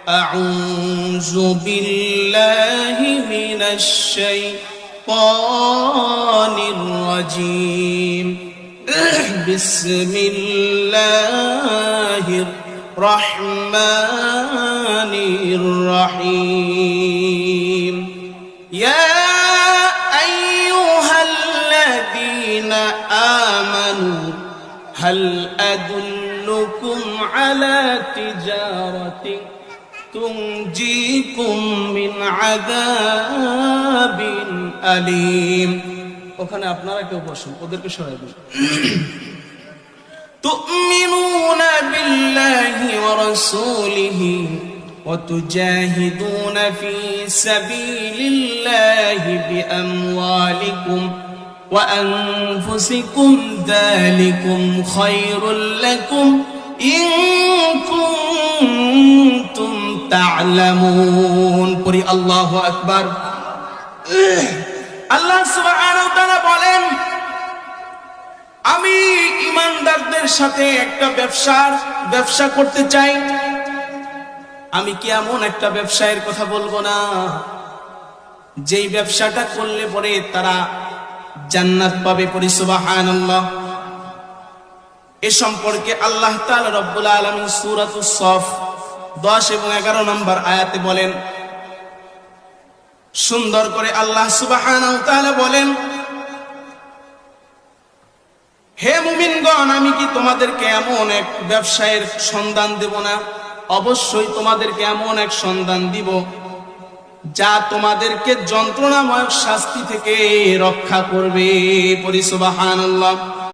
أعوذ بالله من الشيطان الرجيم بسم الله الرحمن الرحيم يا أيها الذين آمنوا هل أدلكم على تجارة تنجيكم من عذاب أليم ওখানে আপনারা কেউ বসুন ওদেরকে সরাই দিন تؤمنون بالله ورسوله وتجاهدون في سبيل الله بأموالكم وأنفسكم ذلكم خير لكم إن كنتم تعلمون قل الله أكبر আল্লাহ সুবহানাহু ওয়া তাআলা বলেন আমি ঈমানদারদের সাথে একটা ব্যবসা করতে চাই আমি কি এমন একটা ব্যবসায়ের কথা বলবো না যেই ব্যবসাটা করলে পরে তারা জান্নাত পাবে পড়ি সুবহানাল্লাহ এ সম্পর্কে আল্লাহ তাআলা রব্বুল আলামিন সূরাতুস সফ 10 এবং 11 নম্বর আয়াতে বলেন সুন্দর করে আল্লাহ সুবহানাহু ওয়া তাআলা বলেন হে মুমিনগণ আমি কি তোমাদেরকে এমন এক ব্যবসায়ের সন্ধান দেব না অবশ্যই তোমাদেরকে এমন এক সন্ধান দিব যা তোমাদেরকে যন্ত্রণাময় শাস্তি থেকে রক্ষা করবে পড়ি সুবহানাল্লাহ